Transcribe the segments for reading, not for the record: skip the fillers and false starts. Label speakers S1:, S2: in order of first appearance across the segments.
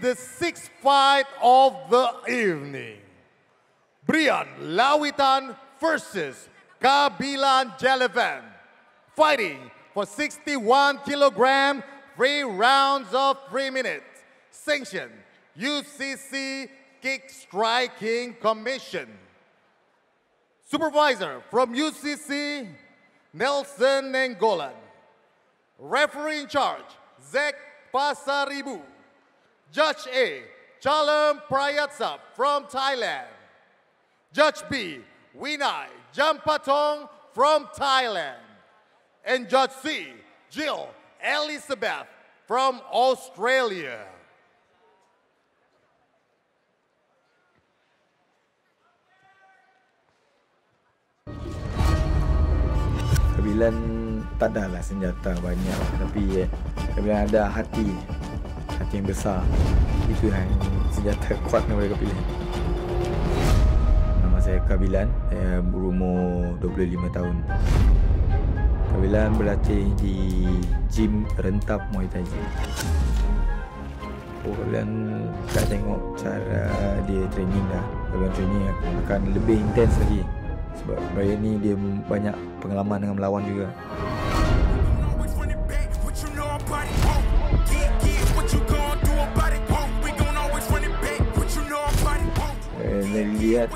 S1: the sixth fight of the evening. Brian Lawitan versus Kabilan Jelevan. Fighting for 61 kilogram, 3 rounds of 3 minutes. Sanctioned UCC Kick Striking Commission. Supervisor from UCC, Nelson Nengolan. Referee in charge, Zek Pasaribu. Judge A, Chalem Prayatsa from Thailand. Judge B, Winai Jampatong from Thailand. And Judge C, Jill Elizabeth from Australia.
S2: Kabilan tak adalah senjata banyak, tapi Kabilan ada hati yang besar. Itu yang senjata kuat yang mereka pilih. Nama saya Kabilan, saya berumur 25 tahun. Kabilan berlatih di gym Rentap Muay Thai Gym. Kabilan dah tengok cara dia training dah. Kabilan training akan lebih intens lagi. Sebab Brian ni dia banyak pengalaman dengan melawan juga.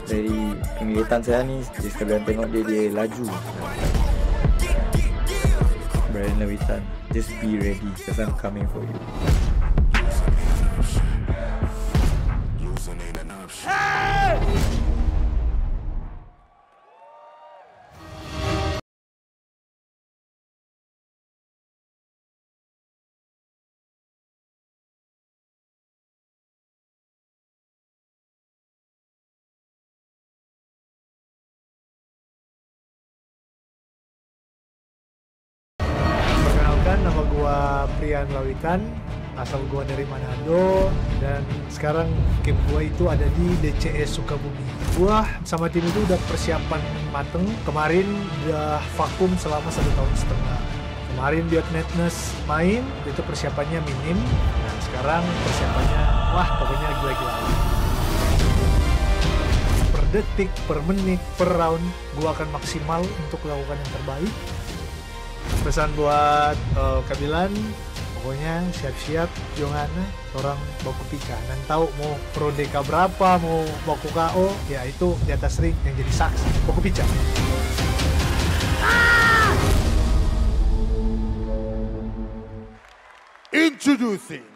S2: Dari penglihatan saya ni, sekalian tengok dia laju. Brian Lawitan, just be ready because I'm coming for you.
S3: Nama gua Brian Lawitan, asal gua dari Manado, dan sekarang camp gua itu ada di DCS Sukabumi. Gua sama tim itu udah persiapan mateng. Kemarin udah vakum selama 1,5 tahun. Kemarin Beyond Madness main, itu persiapannya minim. Dan sekarang persiapannya, wah pokoknya gila-gila. Per detik, per menit, per round, gua akan maksimal untuk melakukan yang terbaik. Pesan buat Kabilan, pokoknya siap-siap jangan orang baku pika. Dan tahu mau pro deka berapa, mau baku KO, ya itu di atas ring yang jadi saksi. Baku pica.
S1: Introducing,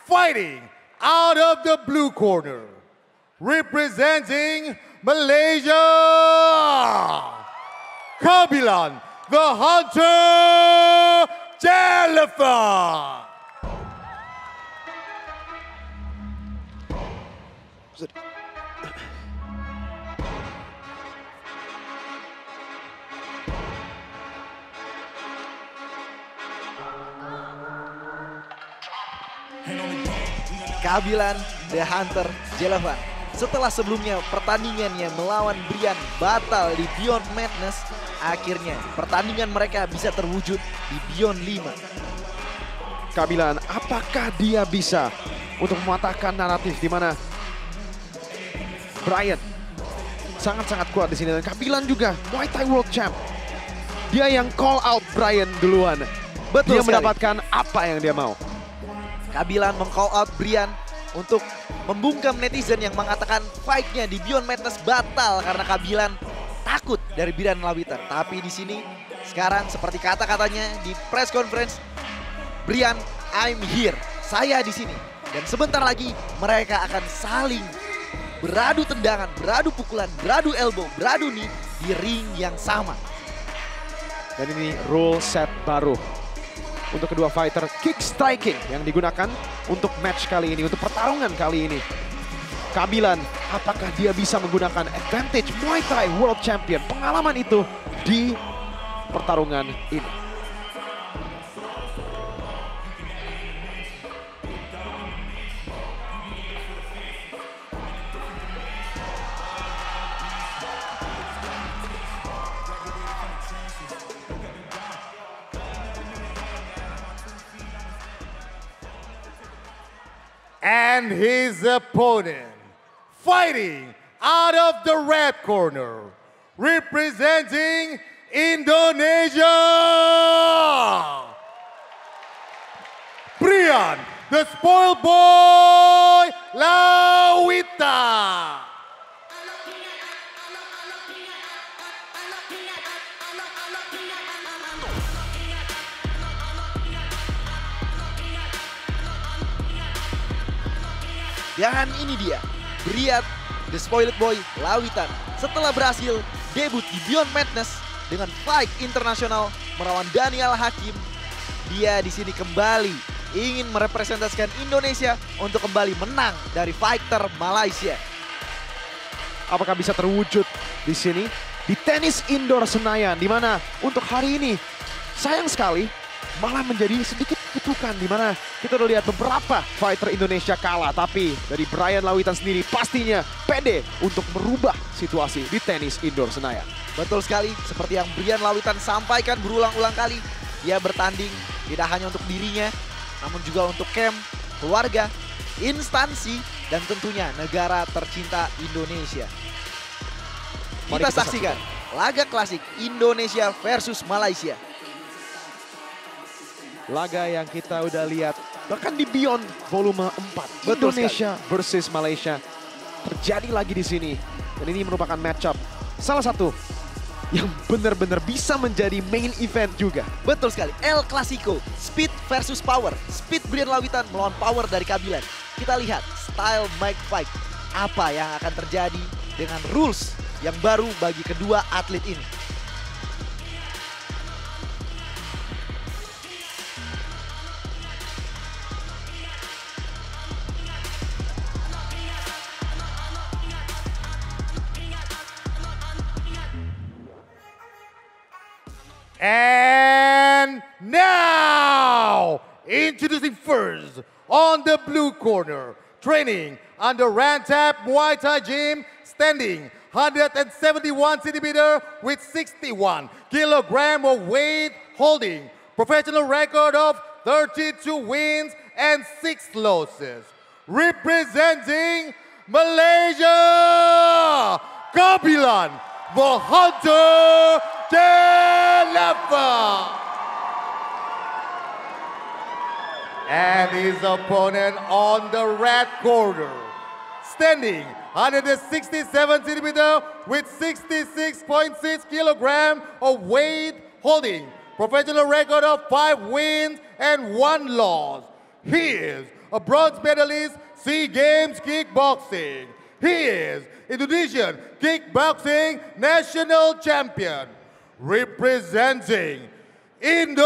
S1: fighting out of the blue corner, representing Malaysia, Kabilan the Hunter Jelevan.
S4: Kabilan The Hunter Jelevan. Setelah sebelumnya pertandingannya melawan Brian batal di Beyond Madness, akhirnya pertandingan mereka bisa terwujud di Beyond 5.
S5: Kabilan, apakah dia bisa untuk mematahkan naratif di mana Brian sangat-sangat kuat di sini, dan Kabilan juga Muay Thai World Champ. Dia yang call out Brian duluan.
S4: Betul
S5: dia
S4: sekali.
S5: mendapatkan apa yang dia mau.
S4: Kabilan meng-call out Brian untuk membungkam netizen yang mengatakan fight-nya di Beyond Madness batal karena Kabilan takut dari Brian Lawitan. Tapi di sini sekarang seperti kata-katanya di press conference, Brian, I'm here. Saya di sini. Dan sebentar lagi mereka akan saling beradu tendangan, beradu pukulan, beradu elbow, beradu knee di ring yang sama.
S5: Dan ini rule set baru untuk kedua fighter, kick striking yang digunakan untuk match kali ini, untuk pertarungan kali ini. Kabilan, apakah dia bisa menggunakan advantage Muay Thai World Champion, pengalaman itu di pertarungan ini?
S1: And his opponent, fighting out of the red corner, representing Indonesia, Brian, the spoiled boy, Lawita.
S4: Dan ini dia, Brian, the spoiled boy, Lawitan. Setelah berhasil debut di Beyond Madness dengan fight internasional melawan Daniel Hakim, dia di sini kembali ingin merepresentasikan Indonesia untuk kembali menang dari fighter Malaysia.
S5: Apakah bisa terwujud di sini di tenis indoor Senayan, di mana untuk hari ini sayang sekali malah menjadi sedikit kutukan, di mana kita udah lihat beberapa fighter Indonesia kalah, tapi dari Brian Lawitan sendiri pastinya pede untuk merubah situasi di tenis indoor Senayan.
S4: Betul sekali, seperti yang Brian Lawitan sampaikan berulang-ulang kali, dia bertanding tidak hanya untuk dirinya, namun juga untuk camp, keluarga, instansi, dan tentunya negara tercinta Indonesia. Kita saksikan laga klasik Indonesia versus Malaysia.
S5: Laga yang kita udah lihat bahkan di Beyond volume 4.
S4: Betul
S5: Indonesia versus Malaysia terjadi lagi di sini. Dan ini merupakan matchup salah satu yang benar-benar bisa menjadi main event juga.
S4: Betul sekali, El Clasico, speed versus power. Speed Brian Lawitan melawan power dari Kabilan. Kita lihat style Mike fight. Apa yang akan terjadi dengan rules yang baru bagi kedua atlet ini.
S1: And now, introducing first on the blue corner, training under Rantap Muay Thai Gym, standing 171 centimeter with 61 kilogram of weight, holding professional record of 32 wins and 6 losses. Representing Malaysia, Kabilan, the Hunter Jelefa. And his opponent on the red corner, standing 167 centimeter with 66.6 kilogram of weight, holding professional record of 5 wins and 1 loss. He is a bronze medalist, SEA Games kickboxing. He is Indonesian kickboxing national champion, representing Indonesia,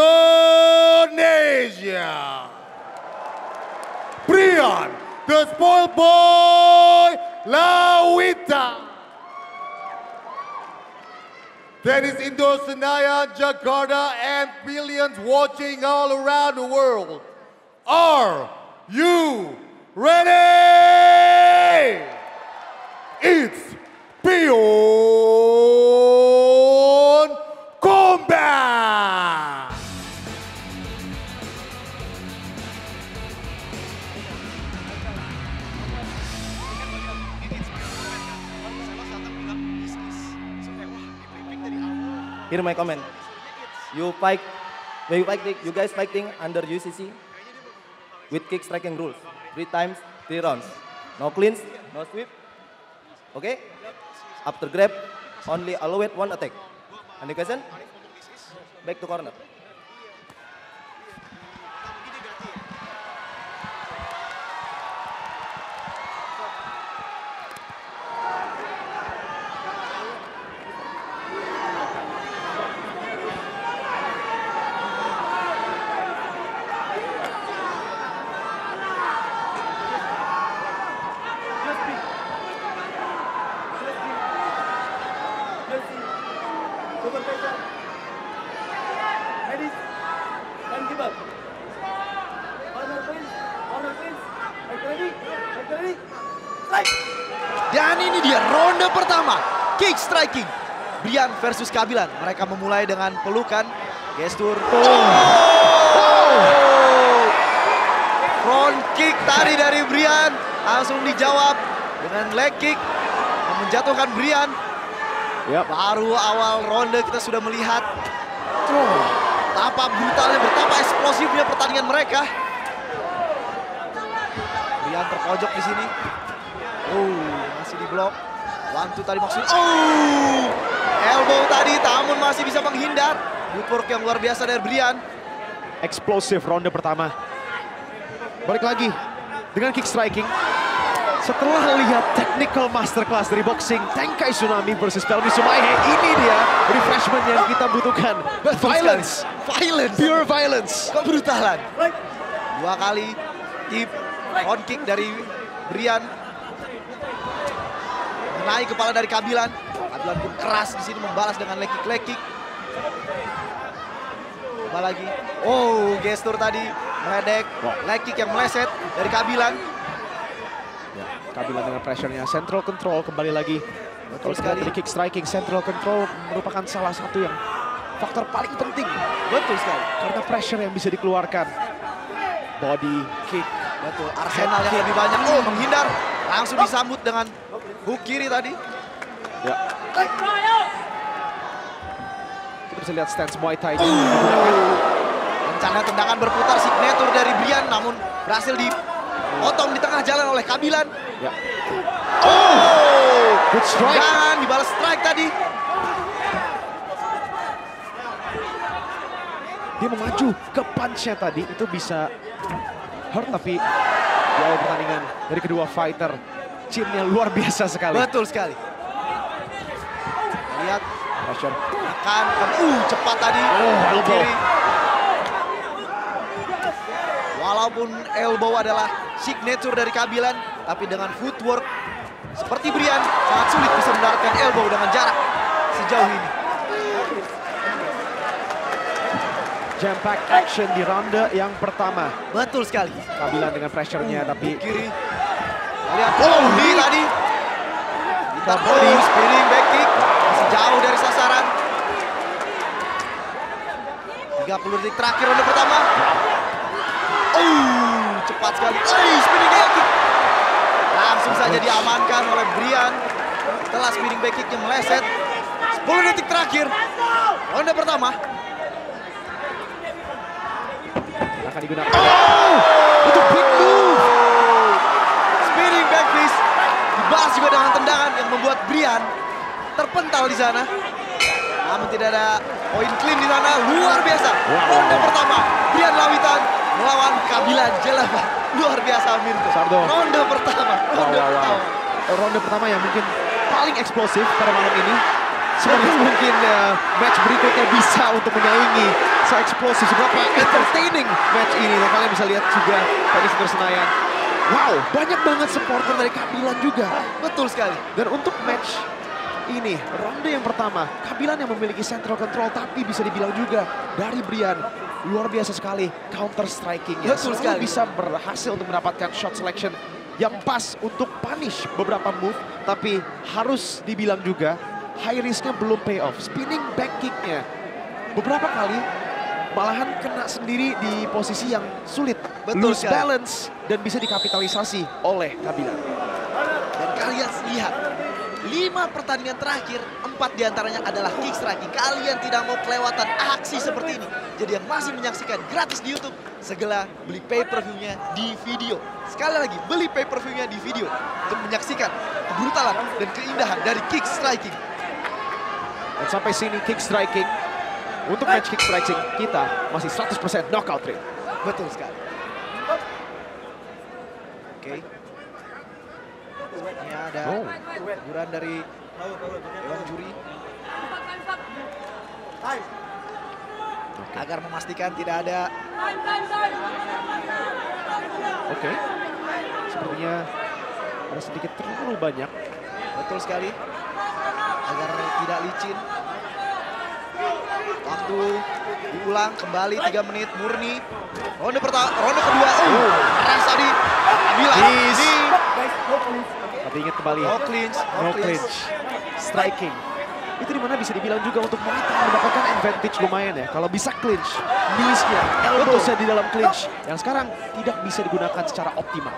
S1: Brian, the spoiled boy, Lawita. Tennis Indoor Senayan, Jakarta, and billions watching all around the world. Are you ready? It's Beyond Combat!
S6: Here my comment. You guys fighting under UCC with kick striking rules. 3 times, 3 rounds. No cleans, no sweep. Okay? After grab, only allowed 1 attack. Any question? Back to corner.
S4: Dan ini dia ronde pertama, kick striking. Brian versus Kabilan. Mereka memulai dengan pelukan, gestur. Front kick tadi dari Brian. Langsung dijawab dengan leg kick. Yang menjatuhkan Brian.
S5: Yap.
S4: Baru awal ronde kita sudah melihat betapa brutalnya, betapa eksplosifnya pertandingan mereka. Brian terpojok di sini. Masih diblok. One-two tadi maksudnya. Elbow tadi, namun masih bisa menghindar. Footwork yang luar biasa dari Brian.
S5: Eksplosif ronde pertama. Balik lagi dengan kick striking. Setelah lihat technical masterclass dari boxing Tenkai Tsunami versus Pelmi Sumaihe, ini dia refreshment yang kita butuhkan. Violence, pure violence,
S4: Kebrutalan. 2 kali tip front kick dari Brian. Menaik kepala dari Kabilan. Kabilan pun keras di sini membalas dengan leg kick. Coba lagi. Gestur tadi meledek. Leg kick yang meleset dari Kabilan.
S5: Kabilan dengan pressure-nya, central control kembali lagi.
S4: Betul
S5: Kalau
S4: sekali.
S5: dari kick striking, central control merupakan salah satu yang faktor paling penting.
S4: Betul sekali.
S5: Karena pressure yang bisa dikeluarkan. Body kick.
S4: Betul. Arsenal yang lebih banyak. Menghindar. Langsung disambut dengan hook kiri tadi.
S5: Ya. Kita bisa lihat stance Muay Thai digunakan.
S4: Rencana tendangan berputar signature dari Brian, namun berhasil dipotong di tengah jalan oleh Kabilan.
S5: Ya. Good strike.
S4: Jangan dibalas strike tadi.
S5: Dia memaju ke punch-nya tadi, itu bisa hurt, tapi di awal pertandingan dari kedua fighter, chin-nya luar biasa sekali.
S4: Betul sekali. Lihat
S5: Pressure.
S4: akan cepat tadi.
S5: elbow.
S4: Kiri. Walaupun elbow adalah signature dari Kabilan, tapi dengan footwork seperti Brian sangat sulit bisa mendaratkan elbow dengan jarak sejauh ini.
S5: Jam pack action di ronde yang pertama.
S4: Betul sekali.
S5: Kabilan dengan pressure-nya, tapi
S4: Kiri. Lihat knee tadi. Kita body spinning back kick. Masih jauh dari sasaran. 30 detik terakhir ronde pertama. Cepat sekali. Spinning back kick. Langsung saja diamankan oleh Brian. Setelah spinning back kicknya meleset. 10 detik terakhir. Ronde pertama.
S5: akan digunakan. Untuk big move.
S4: Spinning back fist. Dibalas juga dengan tendangan yang membuat Brian terpental di sana. Namun tidak ada poin clean di sana. Luar biasa. Ronde pertama. Brian Lawitan melawan Kabilan Jelaba. Luar biasa Mirko.
S5: Sardo.
S4: Ronde pertama. Ronde pertama.
S5: Ronde pertama yang mungkin paling eksplosif pada malam ini. Semoga mungkin match berikutnya bisa untuk menyaingi se-eksplosif, seberapa entertaining match ini. Dan kalian bisa lihat juga tadi Center Senayan. Wow, banyak banget supporter dari Kabilan juga.
S4: Betul sekali.
S5: Dan untuk match ini, ronde yang pertama, Kabilan yang memiliki central control, tapi bisa dibilang juga dari Brian luar biasa sekali counter striking-nya.
S4: Betul
S5: Selalu
S4: sekali.
S5: bisa berhasil untuk mendapatkan shot selection yang pas untuk punish beberapa move, tapi harus dibilang juga high risk-nya belum pay off. Spinning back kick-nya beberapa kali malahan kena sendiri di posisi yang sulit.
S4: Betul
S5: Lose
S4: sekali.
S5: balance dan bisa dikapitalisasi oleh Kabilan.
S4: Dan kalian lihat, 5 pertandingan terakhir, 4 diantaranya adalah kick striking. Kalian tidak mau kelewatan aksi seperti ini. Jadi yang masih menyaksikan gratis di YouTube, segera beli pay-per-view-nya di video. Sekali lagi, beli pay-per-view-nya di video untuk menyaksikan kebrutalan dan keindahan dari kick striking.
S5: Dan sampai sini kick striking. Untuk match kick striking kita masih 100% knockout rate.
S4: Betul sekali. Oke. Ini ada teguran dari Dewan Juri. Agar memastikan tidak ada.
S5: Oke. Sepertinya ada sedikit terlalu banyak.
S4: Betul sekali. Agar tidak licin. Waktu diulang kembali 3 menit murni. Ronde pertama, ronde kedua. Keras tadi. Kabilan.
S5: Tapi ingat kembali,
S4: No clinch.
S5: no clinch. Striking. Itu dimana bisa dibilang juga untuk Morita mendapatkan advantage lumayan ya. Kalau bisa clinch, knees-nya, elbows-nya di dalam clinch. Yang sekarang tidak bisa digunakan secara optimal.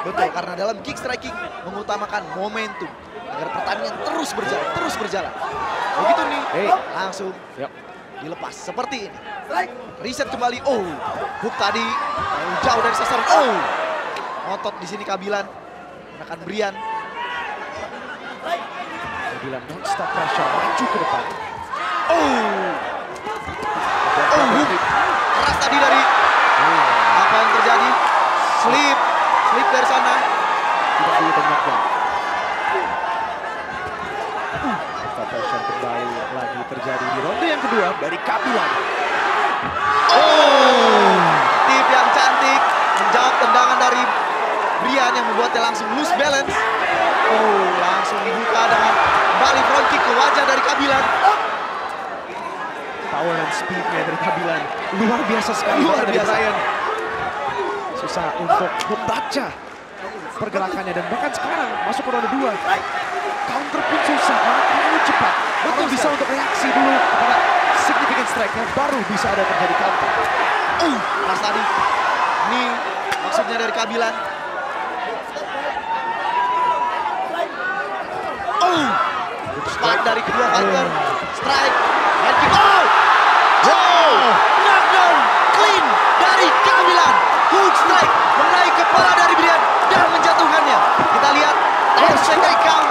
S4: Betul, karena dalam kick striking mengutamakan momentum. Agar pertandingan terus berjalan. Begitu nih, langsung dilepas seperti ini. Reset kembali, hook tadi jauh dari sasaran, ngotot di sini Kabilan. Menekan Brian.
S5: Kabilan non-stop pressure, maju ke depan.
S4: Hook keras tadi dari, apa yang terjadi? Slip dari sana.
S5: Tidak dihitung knockdown. Non-stop pressure kembali lagi terjadi di ronde yang kedua dari Kabilan.
S4: Tip yang cantik menjawab tendangan dari Brian yang membuatnya langsung lose balance. Langsung dibuka dengan kembali front kick ke wajah dari Kabilan.
S5: Power dan speed-nya dari Kabilan luar biasa sekali.
S4: Luar biasa.
S5: Brian susah untuk membaca pergerakannya dan bahkan sekarang masuk ke ronde 2 counter pun susah karena terlalu cepat. Betul, bisa untuk reaksi dulu kepada significant strike-nya baru bisa ada terjadi counter.
S4: Mas tadi ini maksudnya dari Kabilan. Strike dari kedua fighter. Strike. Head kick. Knockdown. Clean dari Kabilan. Hook strike mengenai kepala dari Brian dan menjatuhkannya. Kita lihat 10 second count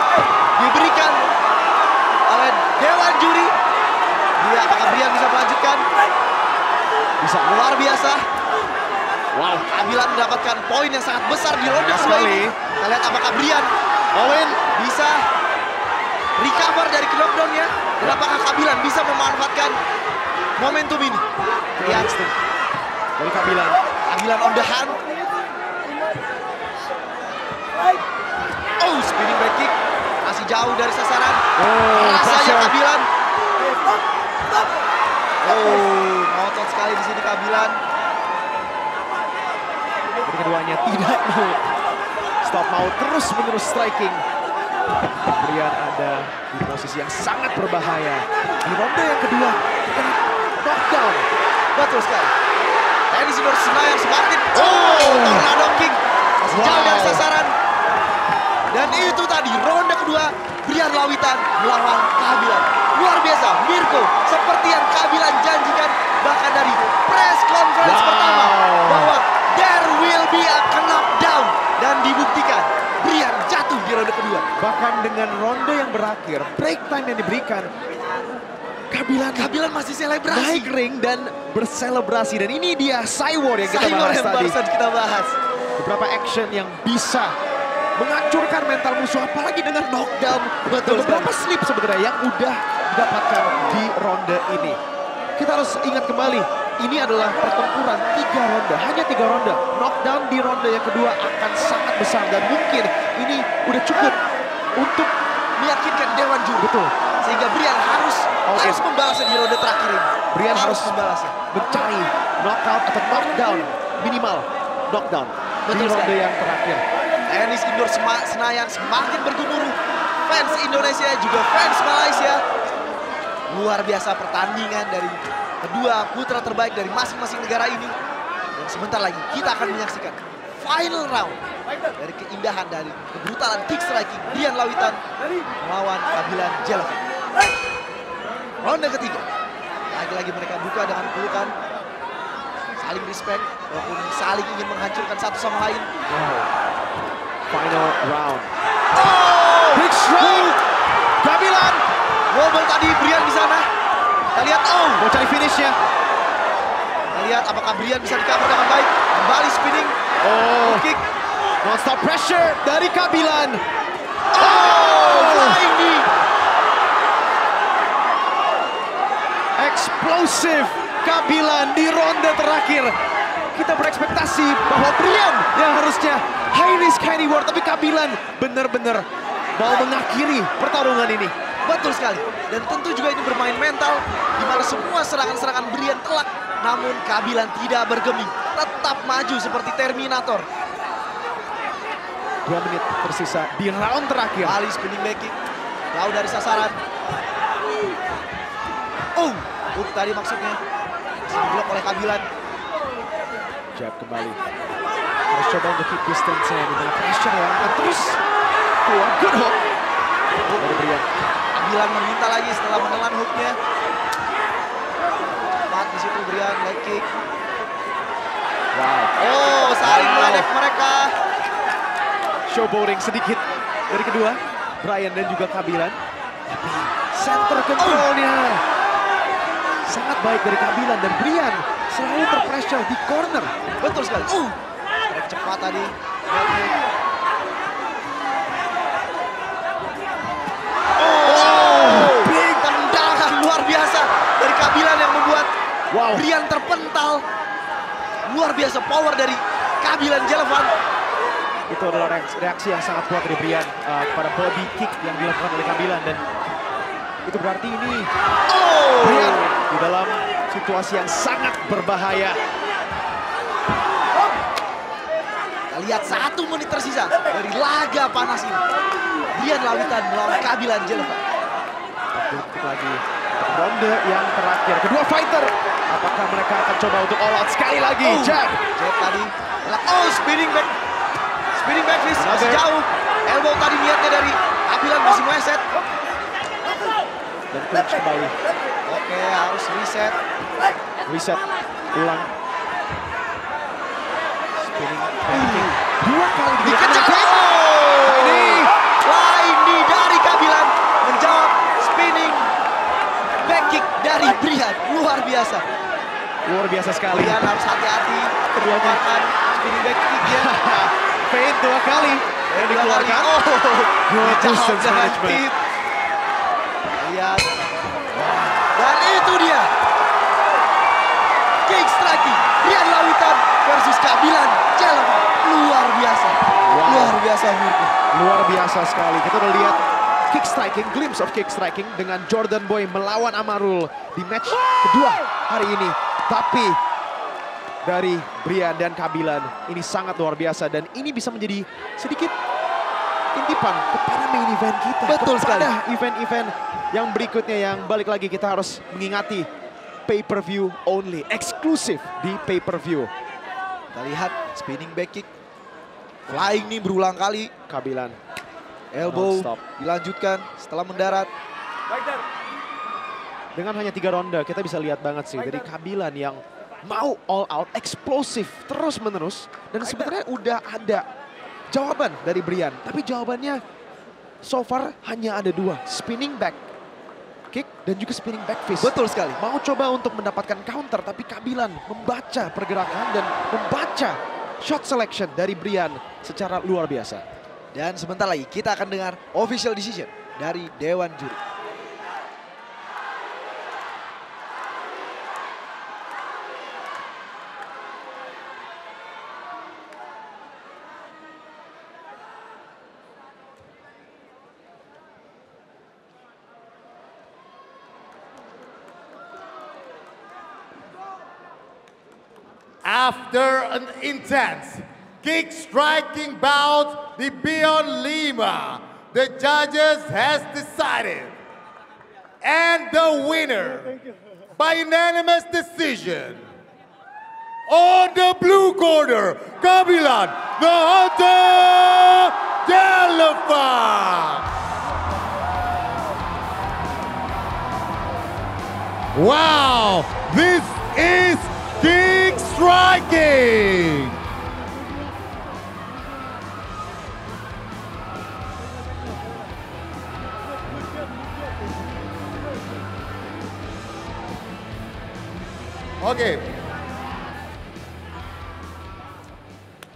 S4: diberikan oleh Dewan Juri. Apakah Brian bisa melanjutkan? Bisa. Luar biasa. Wow, Kabilan mendapatkan poin yang sangat besar di ronde kedua ini. Kita lihat apakah Brian Owen bisa recover dari knockdown-nya. Dan apakah Kabilan bisa memanfaatkan momentum ini. Lihat
S5: dari Kabilan.
S4: Kabilan on the hand. Spinning back kick. Masih jauh dari sasaran. Rasanya Kabilan. Ngotot sekali di sini Kabilan.
S5: Jadi keduanya tidak mau stop, mau terus-menerus striking. Brian ada di posisi yang sangat berbahaya. Di ronde yang kedua, knockdown.
S4: Betul sekali. Dennis Sidor Senayan semakin. Tornado kick. Masih jauh dari sasaran. Dan itu tadi ronde kedua Brian Lawitan melawan Kabilan. Luar biasa, Mirko seperti yang Kabilan janjikan bahkan dari press conference pertama bahwa there will be a knockdown dan dibuktikan Brian jatuh di ronde kedua.
S5: Bahkan dengan ronde yang berakhir, break time yang diberikan, Kabilan masih selebrasi. Naik ring dan berselebrasi. Dan ini dia Cywar yang kita bahas tadi.
S4: Kita bahas.
S5: Beberapa action yang bisa menghancurkan mental musuh, apalagi dengan knockdown.
S4: Betul.
S5: Beberapa slip sebenarnya yang udah didapatkan di ronde ini. Kita harus ingat kembali, ini adalah pertempuran 3 ronde, hanya 3 ronde. Knockdown di ronde yang kedua akan sangat besar dan mungkin ini udah cukup untuk
S4: meyakinkan Dewan Juri.
S5: Betul.
S4: Sehingga Brian harus membalasnya di ronde terakhir ini.
S5: Brian harus
S4: membalasnya.
S5: Mencari knockout atau knockdown, minimal knockdown di ronde yang terakhir.
S4: Dennis Indoor Senayan semakin bergemuruh. Fans Indonesia juga fans Malaysia. Luar biasa pertandingan dari kedua putra terbaik dari masing-masing negara ini. Dan sebentar lagi kita akan menyaksikan final round dari keindahan dari kebrutalan kick striking Brian Lawitan melawan Kabilan Jelavan. Ronde ketiga. Lagi-lagi mereka buka dengan pelukan. Saling respect walaupun saling ingin menghancurkan satu sama lain.
S5: Final round. Big strike. Kabilan.
S4: Wobble tadi Brian di sana. Kita lihat,
S5: mau cari finishnya.
S4: Kita lihat apakah Brian bisa di-cover dengan baik. Kembali spinning. Kick.
S5: Non-stop pressure dari Kabilan.
S4: Flying knee.
S5: Explosive Kabilan di ronde terakhir. Kita berekspektasi bahwa Brian yang harusnya high risk high reward, tapi Kabilan benar-benar mau mengakhiri pertarungan ini.
S4: Betul sekali. Dan tentu juga ini bermain mental di mana semua serangan-serangan Brian telak, namun Kabilan tidak bergeming, tetap maju seperti Terminator.
S5: 2 menit tersisa di round terakhir.
S4: Kali spinning back kick, jauh dari sasaran. Hook tadi maksudnya. Diblok oleh Kabilan.
S5: Jab kembali. Harus coba untuk keep distance-nya di mana pressure ya. Terus keluar good hook. Dari Brian.
S4: Kabilan meminta lagi setelah menelan hooknya. Tepat di situ Brian, leg kick.
S5: Wow.
S4: Oh, saling meledek mereka.
S5: Showboating sedikit dari kedua. Brian dan juga Kabilan. Tapi center control-nya sangat baik dari Kabilan dan Brian selalu terpressure di corner.
S4: Betul sekali. Trek cepat tadi. Big tendangan luar biasa dari Kabilan yang membuat Brian terpental. Luar biasa power dari Kabilan Jelevan.
S5: Itu adalah reaksi yang sangat kuat dari Brian kepada body kick yang dilakukan oleh Kabilan dan itu berarti ini Brian di dalam situasi yang sangat berbahaya.
S4: Kita lihat 1 menit tersisa dari laga panas ini. Brian Lawitan melawan Kabilan Jelevan.
S5: Untuk lagi ronde yang terakhir. Kedua fighter, apakah mereka akan coba untuk all out sekali lagi? Jab
S4: tadi. Spinning back fist masih jauh. Elbow tadi niatnya dari Kabilan masih meleset.
S5: Dan clinch kembali.
S4: Oke, harus reset.
S5: Reset, ulang. Spinning back kick. 2 kali
S4: Dikejar.
S5: Ini
S4: Flying knee dari Kabilan menjawab spinning back kick dari Brian. Luar biasa.
S5: luar biasa sekali.
S4: Brian harus hati-hati. Keluarkan spinning back kick-nya.
S5: Feint 2 kali yang dikeluarkan. Good distance management.
S4: Lihat. Dan itu dia. Kick striking. Brian Lawitan versus Kabilan Jelevan. Luar biasa. Luar biasa Murko.
S5: Luar biasa sekali. Kita udah lihat kick striking, glimpse of kick striking dengan Jordan Boy melawan Amarul di match kedua hari ini. Tapi dari Brian dan Kabilan ini sangat luar biasa dan ini bisa menjadi sedikit intipan kepada main event kita.
S4: Betul sekali.
S5: Event-event yang berikutnya yang balik lagi kita harus mengingati pay-per-view only, eksklusif di pay-per-view.
S4: Kita lihat spinning back kick. Flying knee berulang kali.
S5: Kabilan
S4: Elbow
S5: non-stop.
S4: dilanjutkan setelah mendarat.
S5: Dengan hanya 3 ronde kita bisa lihat banget sih dari Kabilan yang mau all out, eksplosif terus-menerus. Dan sebenarnya udah ada jawaban dari Brian. Tapi jawabannya so far hanya ada 2. Spinning back kick dan juga spinning back fist.
S4: Betul sekali.
S5: Mau coba untuk mendapatkan counter tapi Kabilan membaca pergerakan dan membaca shot selection dari Brian secara luar biasa.
S4: Dan sebentar lagi kita akan dengar official decision dari Dewan Juri.
S1: After an intense kick striking bout, the Beyond Lima, the judges has decided. And the winner by unanimous decision on the blue corner, Kabilan the Hunter Jelevan. Wow, this is kick striking.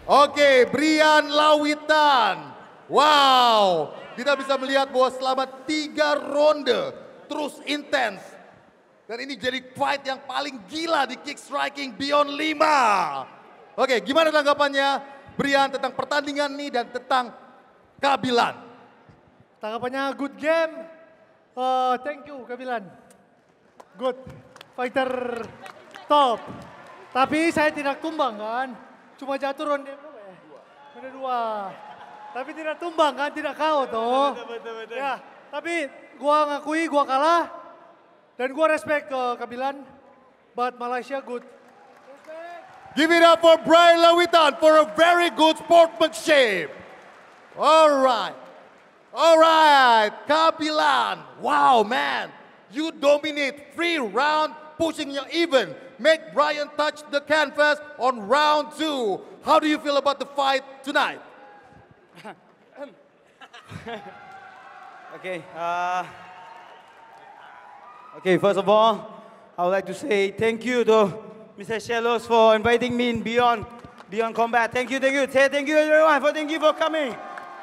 S1: Oke, Brian Lawitan. Wow, kita bisa melihat bahwa selama 3 ronde terus intens. Dan ini jadi fight yang paling gila di kick striking Beyond 5. Oke, gimana tanggapannya Brian tentang pertandingan ini dan tentang Kabilan?
S3: Tanggapannya good game. Thank you Kabilan. Good. Fighter top. Tapi saya tidak tumbang kan. Cuma jatuh ronde berapa ya? Ronde 2. Tapi tidak tumbang kan, tidak KO toh. Betul. Ya, Tapi gua ngakui gua kalah dan gua respect ke Kabilan, but Malaysia good.
S1: Give it up for Brian Lawitan for a very good sportsmanship. All right, Kabilan. Wow, man, you dominate 3 rounds, pushing your even. Make Brian touch the canvas on round 2. How do you feel about the fight tonight?
S7: Okay, first of all, I would like to say thank you to Mr. Shellos for inviting me in Beyond Combat. Thank you. Say thank you everyone for coming.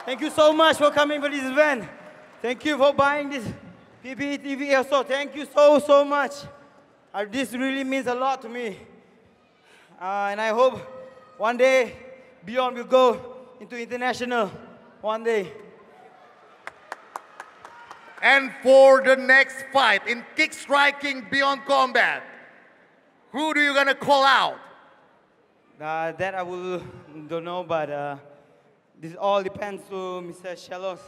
S7: Thank you so much for coming for this event. Thank you for buying this PPE TV also. Thank you so much. This really means a lot to me. And I hope one day Beyond will go into international one day.
S1: And for the next fight in kick striking Beyond Combat, who do you gonna call out?
S7: That I don't know, but this all depends to Mr. Shellos,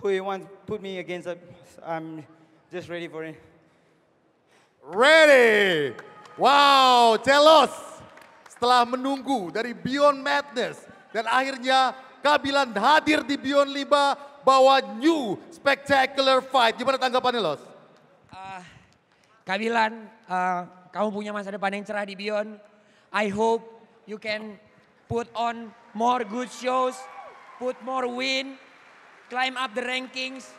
S7: who he wants to put me against. I'm just ready for it.
S1: Ready? Wow, Shellos. Setelah menunggu dari Beyond Madness dan akhirnya Kabilan hadir di Beyond 5 bawa new spectacular fight. Gimana tanggapannya, Los?
S8: Kabilan, kamu punya masa depan yang cerah di Beyond. I hope you can put on more good shows, put more win, climb up the rankings.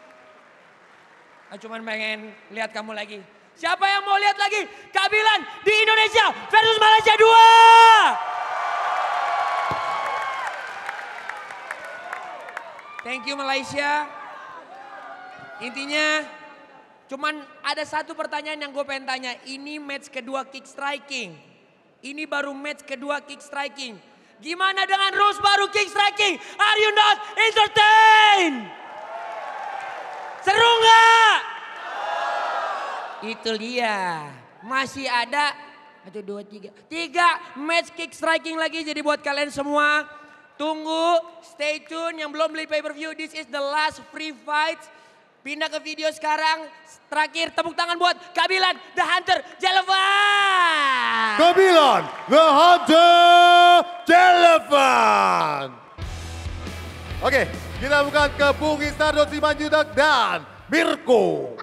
S8: Aku cuman pengen lihat kamu lagi. Siapa yang mau lihat lagi Kabilan di Indonesia versus Malaysia 2? Thank you Malaysia. Intinya cuman ada satu pertanyaan yang gue pengen tanya. Ini match kedua kick striking. Ini baru match kedua kick striking. Gimana dengan rules baru kick striking? Are you not entertained? Seru nggak? Itu dia. Masih ada 1, 2, 3. 3 match kick striking lagi. Jadi buat kalian semua, tunggu, stay tune. Yang belum beli pay-per-view, this is the last free fight. Pindah ke video sekarang. Terakhir tepuk tangan buat Kabilan The Hunter Jelefan.
S1: Kabilan The Hunter Jelefan. Oke, kita bukan ke Bung Istardo Simanjuntak dan Mirko.